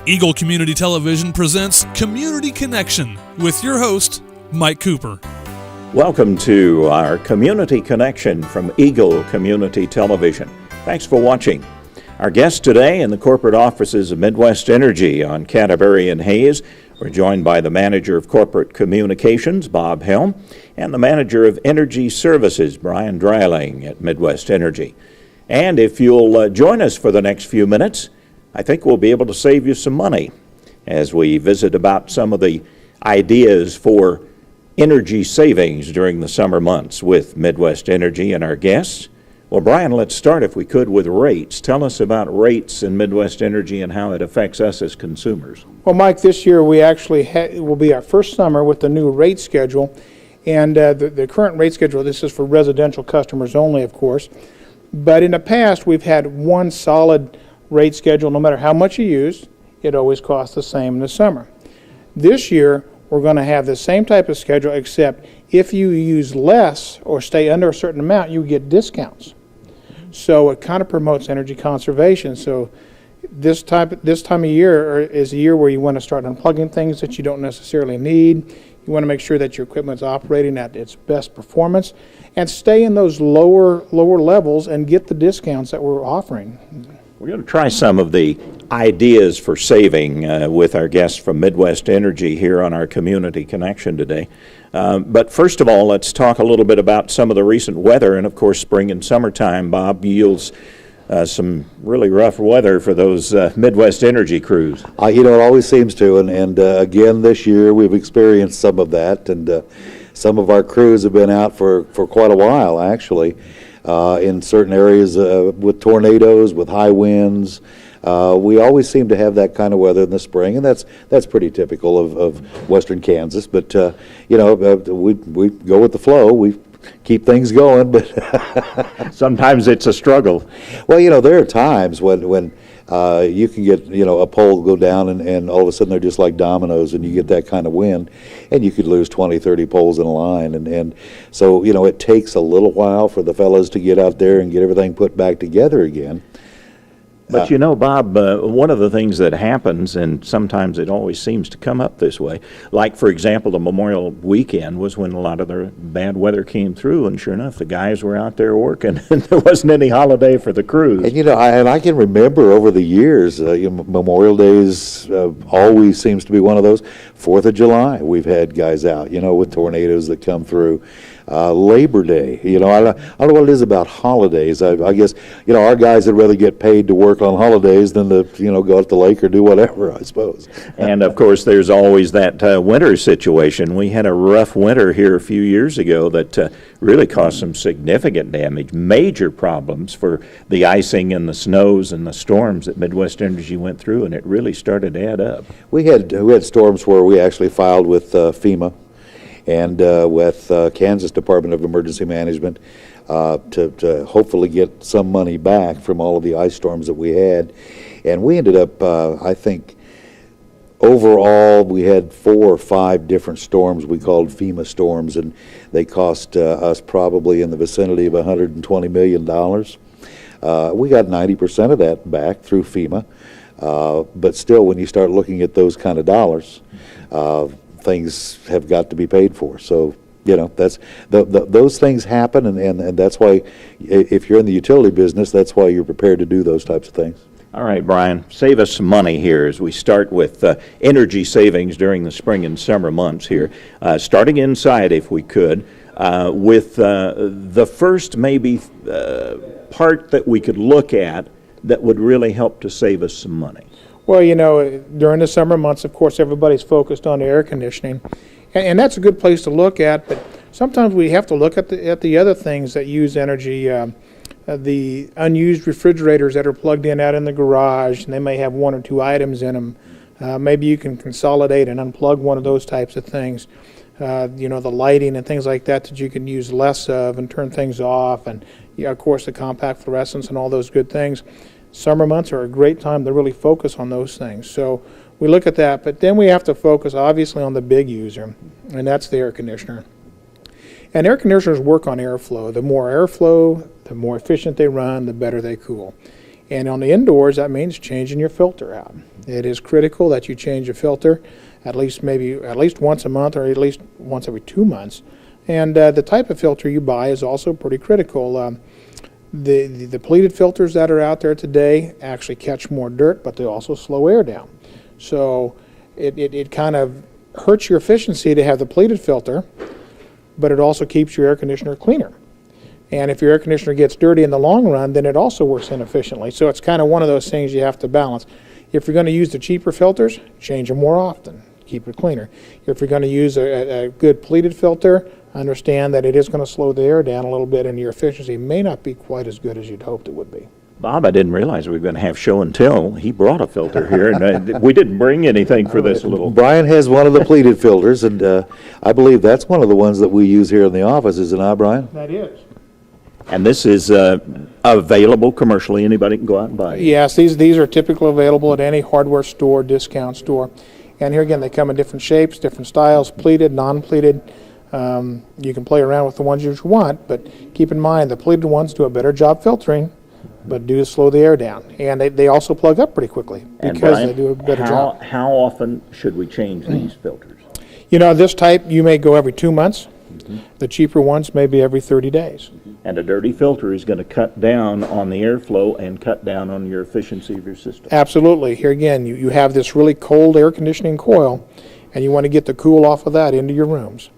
Eagle Community Television presents Community Connection with your host, Mike Cooper. Welcome to our Community Connection from Eagle Community Television. Thanks for watching. Our guests today in the corporate offices of Midwest Energy on Canterbury and Hayes. We're joined by the Manager of Corporate Communications, Bob Helm, and the Manager of Energy Services, Brian Dreiling at Midwest Energy. And if you'll join us for the next few minutes, I think we'll be able to save you some money as we visit about some of the ideas for energy savings during the summer months with Midwest Energy and our guests. Well, Brian, let's start, if we could, with rates. Tell us about rates in Midwest Energy and how it affects us as consumers. Well, Mike, this year we actually will be our first summer with the new rate schedule. And the current rate schedule, this is for residential customers only, of course. But in the past, we've had one solid rate schedule. No matter how much you use, it always costs the same in the summer. This year, we're going to have the same type of schedule, except if you use less or stay under a certain amount, you get discounts. So it kind of promotes energy conservation. So this time of year is a year where you want to start unplugging things that you don't necessarily need. You want to make sure that your equipment's operating at its best performance and stay in those lower levels and get the discounts that we're offering. We're going to try some of the ideas for saving with our guests from Midwest Energy here on our Community Connection today. But first of all, let's talk a little bit about some of the recent weather. And of course, spring and summertime, Bob, yields some really rough weather for those Midwest Energy crews. It always seems to. And again, this year we've experienced some of that. And some of our crews have been out for quite a while, actually. In certain areas with tornadoes, with high winds. We always seem to have that kind of weather in the spring, and that's pretty typical of western Kansas. But we go with the flow. We keep things going, but sometimes it's a struggle. Well, there are times when you can get a pole go down and all of a sudden they're just like dominoes, and you get that kind of wind, and you could lose 20, 30 poles in a line, and so it takes a little while for the fellows to get out there and get everything put back together again. But Bob, one of the things that happens, and sometimes it always seems to come up this way, like, for example, the Memorial Weekend was when a lot of the bad weather came through, and sure enough, the guys were out there working, and there wasn't any holiday for the crews. And, I can remember over the years, Memorial Days always seems to be one of those. 4th of July, we've had guys out, with tornadoes that come through. Labor Day, I don't know what it is about holidays. I guess, our guys would rather get paid to work on holidays than to, go out to the lake or do whatever, I suppose. And of course, there's always that winter situation. We had a rough winter here a few years ago that really caused some significant damage, major problems for the icing and the snows and the storms that Midwest Energy went through, and it really started to add up. We had storms where we actually filed with FEMA and with Kansas Department of Emergency Management to hopefully get some money back from all of the ice storms that we had. And we ended up, I think, overall we had 4 or 5 different storms we called FEMA storms, and they cost us probably in the vicinity of $120 million. We got 90% of that back through FEMA, but still, when you start looking at those kind of dollars, things have got to be paid for. So, that's those things happen, and that's why, if you're in the utility business, that's why you're prepared to do those types of things. All right, Brian, save us some money here as we start with energy savings during the spring and summer months here. Starting inside, if we could, with the first maybe part that we could look at that would really help to save us some money. Well, during the summer months, of course, everybody's focused on air conditioning, and that's a good place to look at, but sometimes we have to look at the other things that use energy, the unused refrigerators that are plugged in out in the garage, and they may have 1 or 2 items in them. Maybe you can consolidate and unplug one of those types of things. The lighting and things like that you can use less of and turn things off, and of course the compact fluorescents and all those good things. Summer months are a great time to really focus on those things. So we look at that, but then we have to focus obviously on the big user, and that's the air conditioner. And air conditioners work on airflow. The more airflow, the more efficient they run, the better they cool. And on the indoors, that means changing your filter out. It is critical that you change your filter at least once a month, or at least once every 2 months. And the type of filter you buy is also pretty critical. The pleated filters that are out there today actually catch more dirt, but they also slow air down. So it kind of hurts your efficiency to have the pleated filter, but it also keeps your air conditioner cleaner. And if your air conditioner gets dirty in the long run, then it also works inefficiently. So it's kind of one of those things you have to balance. If you're going to use the cheaper filters, change them more often. Keep it cleaner. If you're going to use a good pleated filter, understand that it is going to slow the air down a little bit, and your efficiency may not be quite as good as you'd hoped it would be. Bob, I didn't realize we were going to have show and tell. He brought a filter here, and we didn't bring anything for this little. Brian has one of the pleated filters, and I believe that's one of the ones that we use here in the office, is it not, Brian? That is. And this is available commercially. Anybody can go out and buy it. Yes, these are typically available at any hardware store, discount store. And here again, they come in different shapes, different styles, pleated, non-pleated. You can play around with the ones you want, but keep in mind the pleated ones do a better job filtering, but do slow the air down. And they also plug up pretty quickly because Brian, they do a better job. How often should we change these filters? You know, this type you may go every 2 months. The cheaper ones may be every 30 days. And a dirty filter is going to cut down on the airflow and cut down on your efficiency of your system. Absolutely. Here again, you have this really cold air conditioning coil, and you want to get the cool off of that into your rooms.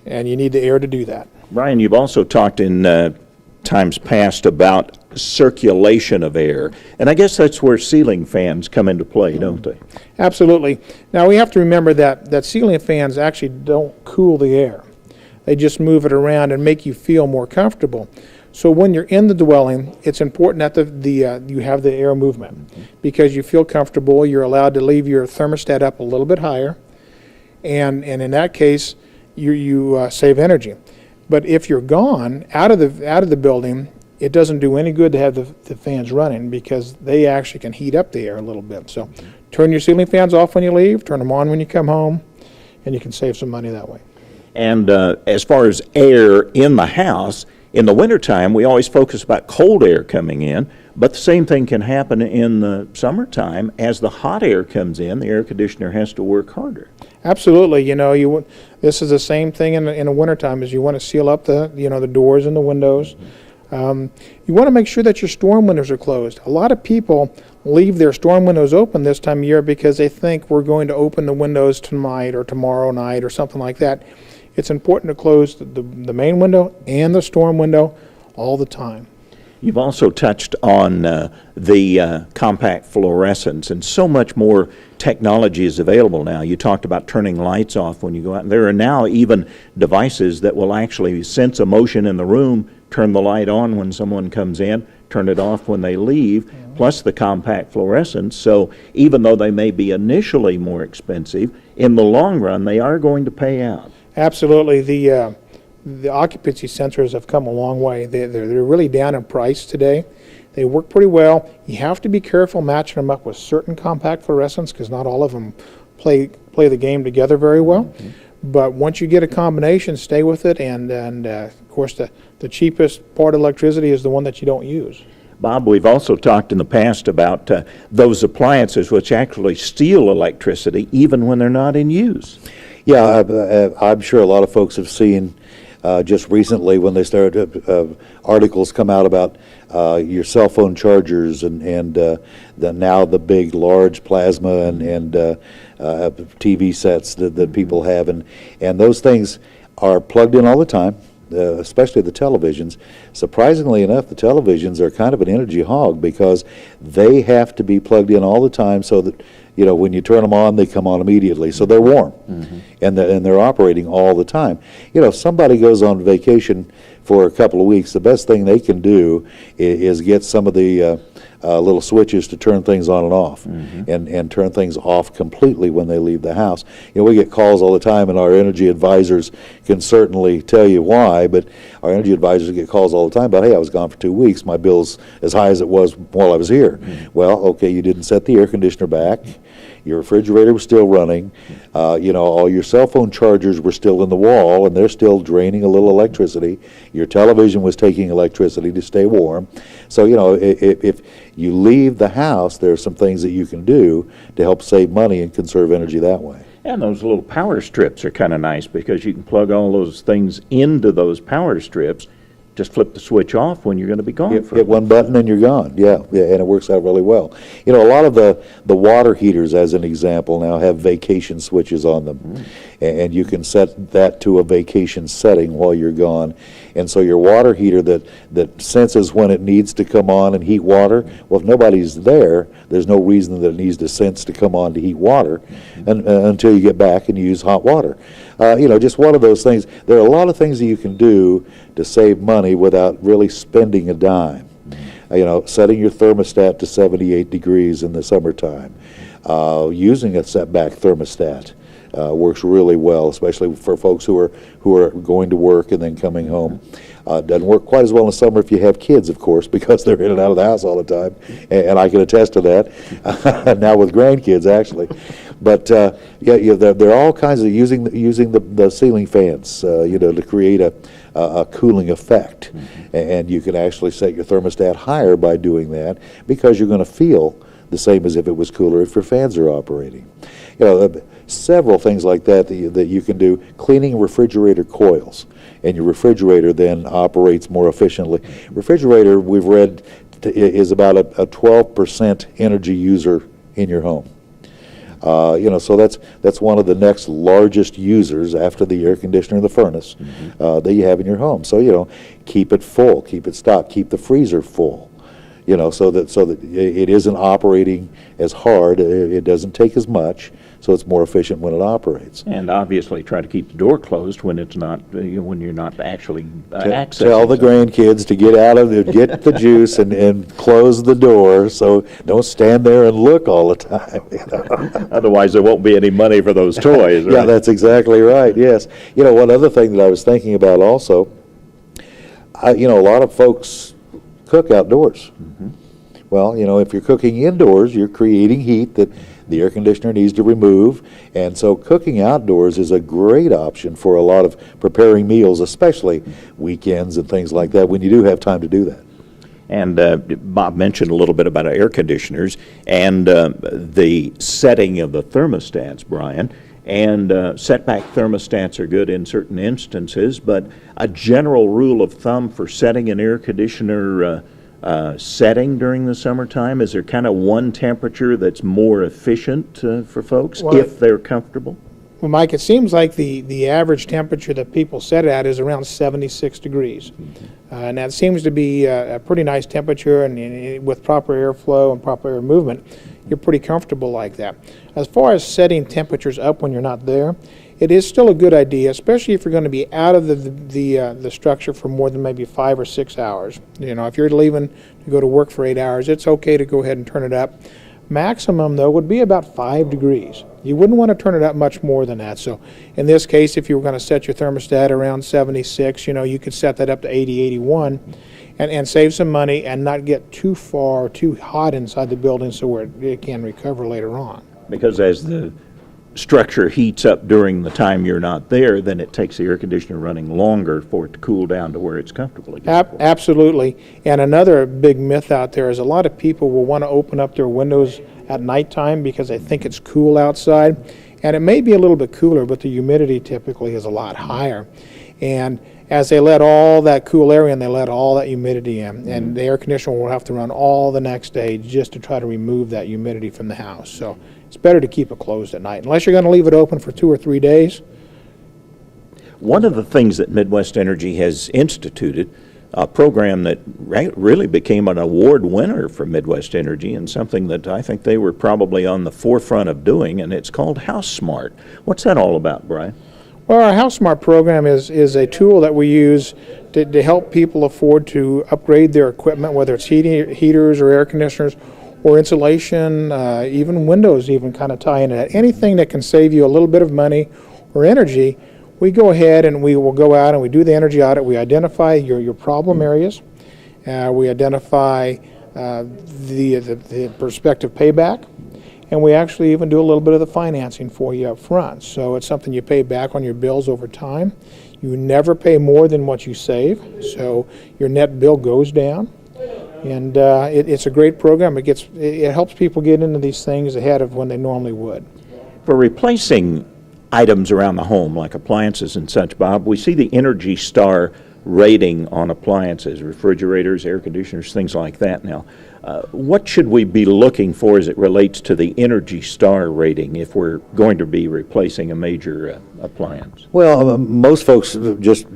And you need the air to do that. Brian, you've also talked in times past about circulation of air. And I guess that's where ceiling fans come into play, don't they? Absolutely. Now, we have to remember that ceiling fans actually don't cool the air. They just move it around and make you feel more comfortable. So when you're in the dwelling, it's important that you have the air movement because you feel comfortable. You're allowed to leave your thermostat up a little bit higher, and in that case, you save energy. But if you're gone out of the building, it doesn't do any good to have the fans running because they actually can heat up the air a little bit. So turn your ceiling fans off when you leave, turn them on when you come home, and you can save some money that way. And as far as air in the house, in the wintertime, we always focus about cold air coming in, but the same thing can happen in the summertime. As the hot air comes in, the air conditioner has to work harder. Absolutely. You know, this is the same thing in the wintertime is you want to seal up the doors and the windows. You want to make sure that your storm windows are closed. A lot of people leave their storm windows open this time of year because they think we're going to open the windows tonight or tomorrow night or something like that. It's important to close the main window and the storm window all the time. You've also touched on the compact fluorescents, and so much more technology is available now. You talked about turning lights off when you go out. There are now even devices that will actually sense a motion in the room, turn the light on when someone comes in, turn it off when they leave, plus the compact fluorescents. So even though they may be initially more expensive, in the long run, they are going to pay out. Absolutely. The occupancy sensors have come a long way. They're really down in price today. They work pretty well. You have to be careful matching them up with certain compact fluorescents because not all of them play the game together very well. But once you get a combination, stay with it. And of course, the cheapest part of electricity is the one that you don't use. Bob, we've also talked in the past about those appliances which actually steal electricity even when they're not in use. Yeah, I'm sure a lot of folks have seen just recently when they started articles come out about your cell phone chargers and now the big large plasma and TV sets that people have, and those things are plugged in all the time. Especially the televisions. Surprisingly enough, the televisions are kind of an energy hog because they have to be plugged in all the time so that, you know, when you turn them on, they come on immediately. So they're warm, and they're operating all the time. You know, if somebody goes on vacation for a couple of weeks, the best thing they can do is get some of the little switches to turn things on and off, and turn things off completely when they leave the house. You know, we get calls all the time, and our energy advisors can certainly tell you why, but our energy advisors get calls all the time about, hey, I was gone for 2 weeks, my bill's as high as it was while I was here. Well, okay, you didn't set the air conditioner back, your refrigerator was still running, all your cell phone chargers were still in the wall, and they're still draining a little electricity. Your television was taking electricity to stay warm. So, if you leave the house, there are some things that you can do to help save money and conserve energy that way. And those little power strips are kind of nice because you can plug all those things into those power strips. Just flip the switch off when you're going to be gone. Hit one button and you're gone. Yeah, and it works out really well. A lot of the water heaters, as an example, now have vacation switches on them, and you can set that to a vacation setting while you're gone. And so your water heater that senses when it needs to come on and heat water, well, if nobody's there, there's no reason that it needs to sense to come on to heat water until you get back and use hot water. Just one of those things. There are a lot of things that you can do to save money without really spending a dime. Setting your thermostat to 78 degrees in the summertime, using a setback thermostat works really well, especially for folks who are going to work and then coming home. Doesn't work quite as well in the summer if you have kids, of course, because they're in and out of the house all the time, and I can attest to that. Now with grandkids, actually. But there are all kinds of using the ceiling fans, to create a cooling effect, and you can actually set your thermostat higher by doing that because you're going to feel the same as if it was cooler if your fans are operating. Several things like that you can do. Cleaning refrigerator coils, and your refrigerator then operates more efficiently. Refrigerator, we've read, is about a 12% energy user in your home. So that's one of the next largest users after the air conditioner and the furnace that you have in your home. So keep it full, keep it stocked, keep the freezer full. So that it isn't operating as hard. It doesn't take as much, so it's more efficient when it operates. And obviously, try to keep the door closed when it's not when you're not actually accessing. Tell the grandkids to get out of there, get the juice, and close the door. So don't stand there and look all the time. Otherwise, there won't be any money for those toys. Right? Yeah, that's exactly right. Yes. One other thing that I was thinking about also. A lot of folks cook outdoors. Well, if you're cooking indoors, you're creating heat that the air conditioner needs to remove, and so cooking outdoors is a great option for a lot of preparing meals, especially weekends and things like that, when you do have time to do that. And Bob mentioned a little bit about air conditioners and the setting of the thermostats, Brian. And setback thermostats are good in certain instances, but a general rule of thumb for setting an air conditioner setting during the summertime, is there kind of one temperature that's more efficient for folks if they're comfortable? Well, Mike, it seems like the average temperature that people set it at is around 76 degrees. And that seems to be a pretty nice temperature, and with proper airflow and proper air movement, you're pretty comfortable like that. As far as setting temperatures up when you're not there, it is still a good idea, especially if you're going to be out of the structure for more than maybe 5 or 6 hours. If you're leaving to go to work for 8 hours, it's okay to go ahead and turn it up. Maximum, though, would be about 5 degrees. You wouldn't want to turn it up much more than that. So in this case, if you were going to set your thermostat around 76, you could set that up to 80, 81 and save some money and not get too far, too hot inside the building so where it can recover later on. Because as the structure heats up during the time you're not there, then it takes the air conditioner running longer for it to cool down to where it's comfortable again. Absolutely. And another big myth out there is a lot of people will want to open up their windows at nighttime because they think it's cool outside. And it may be a little bit cooler, but the humidity typically is a lot higher. And as they let all that cool air in, they let all that humidity in. And the air conditioner will have to run all the next day just to try to remove that humidity from the house. So it's better to keep it closed at night, unless you're going to leave it open for 2 or 3 days. One of the things that Midwest Energy has instituted, a program that really became an award winner for Midwest Energy and something that I think they were probably on the forefront of doing, and it's called House Smart. What's that all about, Brian? Well, our House Smart program is a tool that we use to help people afford to upgrade their equipment, whether it's heaters or air conditioners or insulation, even windows even kind of tie into that. Anything that can save you a little bit of money or energy, we go ahead and we will go out and we do the energy audit. We identify your problem areas. We identify the prospective payback. and we actually even do a little bit of the financing for you up front. So it's something you pay back on your bills over time. You never pay more than what you save, so your net bill goes down. And it's a great program. It helps people get into these things ahead of when they normally would. For replacing items around the home, like appliances and such, Bob, we see the Energy Star rating on appliances, refrigerators, air conditioners, things like that now. What should we be looking for as it relates to the Energy Star rating if we're going to be replacing a major appliance? Well, most folks just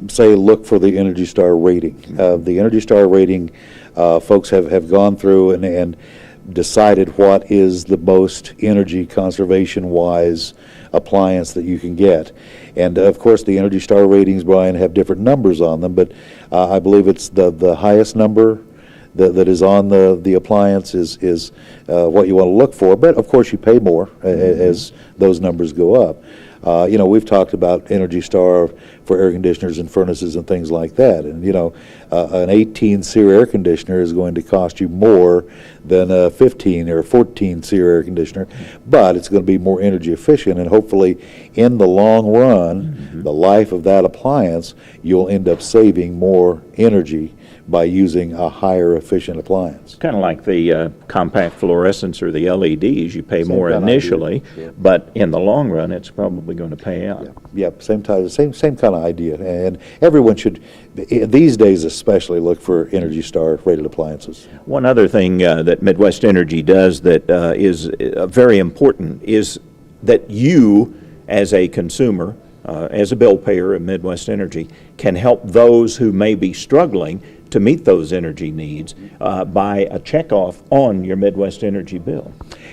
say look for the Energy Star rating. The Energy Star rating, folks have gone through and decided what is the most energy conservation-wise appliance that you can get. And of course, the Energy Star ratings, Brian, have different numbers on them, but I believe it's the highest number that is on the appliance is what you want to look for. But of course, you pay more as those numbers go up. We've talked about Energy Star for air conditioners and furnaces and things like that. And, an 18 SEER air conditioner is going to cost you more than a 15 or 14 SEER air conditioner, but it's going to be more energy efficient. And hopefully, in the long run, the life of that appliance, you'll end up saving more energy by using a higher efficient appliance. Kind of like the compact fluorescents or the LEDs. You pay more kind of initially, idea. Yeah. but in the long run, it's probably going to pay out. Yep, same kind of idea. And everyone should, these days especially, look for Energy Star rated appliances. One other thing that Midwest Energy does that is very important is that you, as a consumer, as a bill payer of Midwest Energy, can help those who may be struggling to meet those energy needs by a checkoff on your Midwest Energy bill.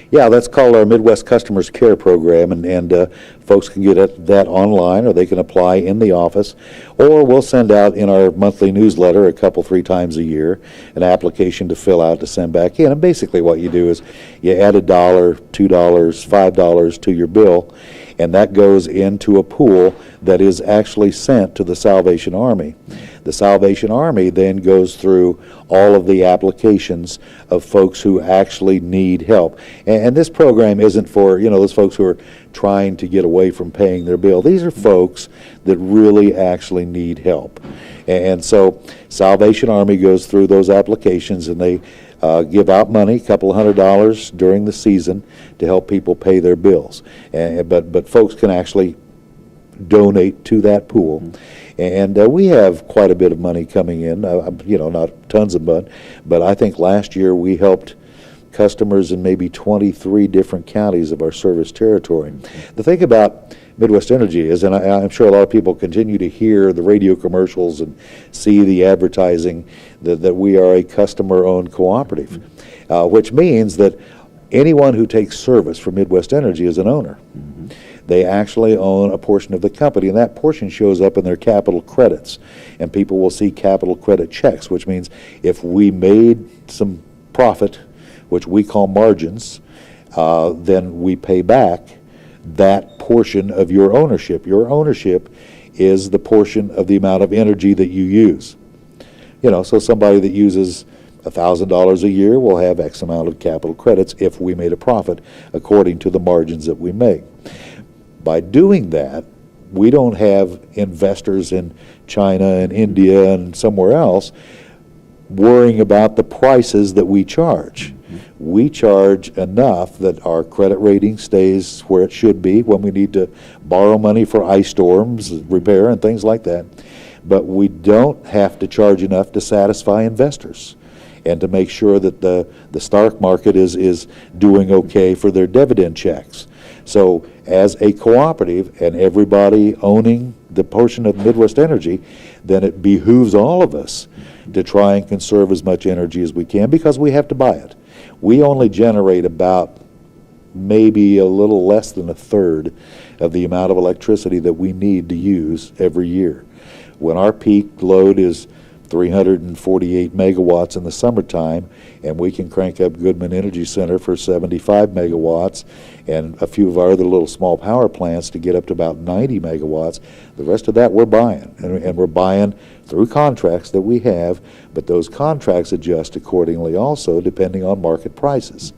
Yeah, that's called our Midwest Customers Care Program, and folks can get that online, or they can apply in the office, or we'll send out in our monthly newsletter 3 times a year an application to fill out to send back in. And basically what you do is you add $1, $2, $5 to your bill, and that goes into a pool that is actually sent to the Salvation Army. The Salvation Army then goes through all of the applications of folks who actually need help. And this program isn't for, those folks who are trying to get away from paying their bill. These are folks that really actually need help. And so Salvation Army goes through those applications, and they give out money, $200 during the season to help people pay their bills. But folks can actually donate to that pool. And we have quite a bit of money coming in, not tons of money, but I think last year we helped customers in maybe 23 different counties of our service territory. The thing about Midwest Energy is, and I'm sure a lot of people continue to hear the radio commercials and see the advertising, that we are a customer-owned cooperative, which means that anyone who takes service from Midwest Energy is an owner. They actually own a portion of the company, and that portion shows up in their capital credits. And people will see capital credit checks, which means if we made some profit, which we call margins, then we pay back that portion of your ownership. Your ownership is the portion of the amount of energy that you use. So somebody that uses $1,000 a year will have X amount of capital credits if we made a profit according to the margins that we make. By doing that, we don't have investors in China and India and somewhere else worrying about the prices that we charge. We charge enough that our credit rating stays where it should be when we need to borrow money for ice storms, repair, and things like that. But we don't have to charge enough to satisfy investors and to make sure that the stock market is doing okay for their dividend checks. So as a cooperative and everybody owning the portion of Midwest Energy, then it behooves all of us to try and conserve as much energy as we can, because we have to buy it. We only generate about maybe a little less than a third of the amount of electricity that we need to use every year. When our peak load is 348 megawatts in the summertime, and we can crank up Goodman Energy Center for 75 megawatts, and a few of our other little small power plants to get up to about 90 megawatts. The rest of that we're buying, and we're buying through contracts that we have, but those contracts adjust accordingly also depending on market prices.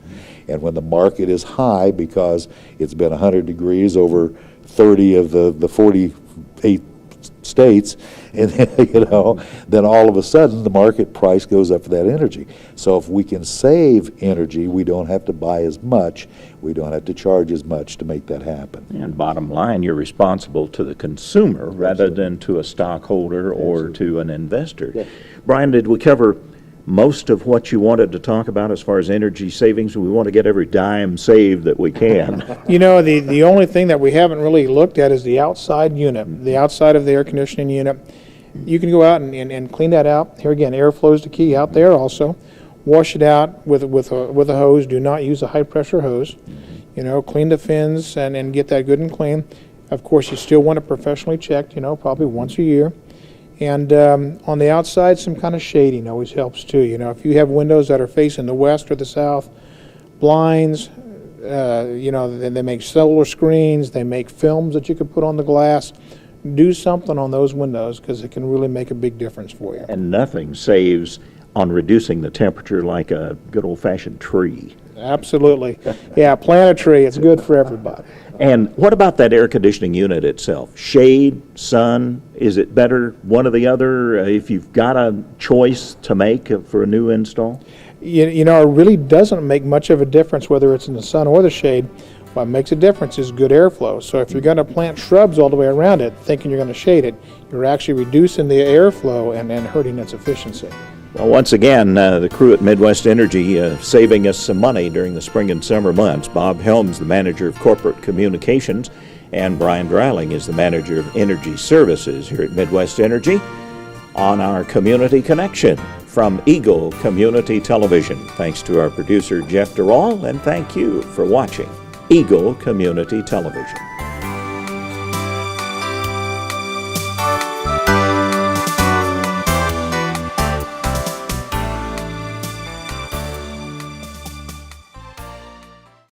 And when the market is high because it's been 100 degrees over 30 of the 48 states, and then all of a sudden the market price goes up for that energy. So if we can save energy, we don't have to buy as much, we don't have to charge as much to make that happen. And bottom line, you're responsible to the consumer rather than to a stockholder or to an investor. Yeah. Brian, did we cover most of what you wanted to talk about as far as energy savings? We want to get every dime saved that we can. The only thing that we haven't really looked at is the outside unit, the outside of the air conditioning unit. You can go out and clean that out. Here again, airflow is the key out there also. Wash it out with a hose. Do not use a high-pressure hose. Clean the fins and get that good and clean. Of course, you still want it professionally checked, probably once a year. And on the outside, some kind of shading always helps too. If you have windows that are facing the west or the south, blinds, they make solar screens, they make films that you could put on the glass. Do something on those windows because it can really make a big difference for you. And nothing saves on reducing the temperature like a good old-fashioned tree. Absolutely. Yeah, plant a tree. It's good for everybody. And what about that air conditioning unit itself? Shade, sun, is it better one or the other if you've got a choice to make for a new install? It really doesn't make much of a difference whether it's in the sun or the shade. What makes a difference is good airflow. So if you're going to plant shrubs all the way around it, thinking you're going to shade it, you're actually reducing the airflow and hurting its efficiency. Well, once again, the crew at Midwest Energy saving us some money during the spring and summer months. Bob Helm's the manager of corporate communications, and Brian Dreiling is the manager of energy services here at Midwest Energy on our Community Connection from Eagle Community Television. Thanks to our producer, Jeff Durall, and thank you for watching Eagle Community Television.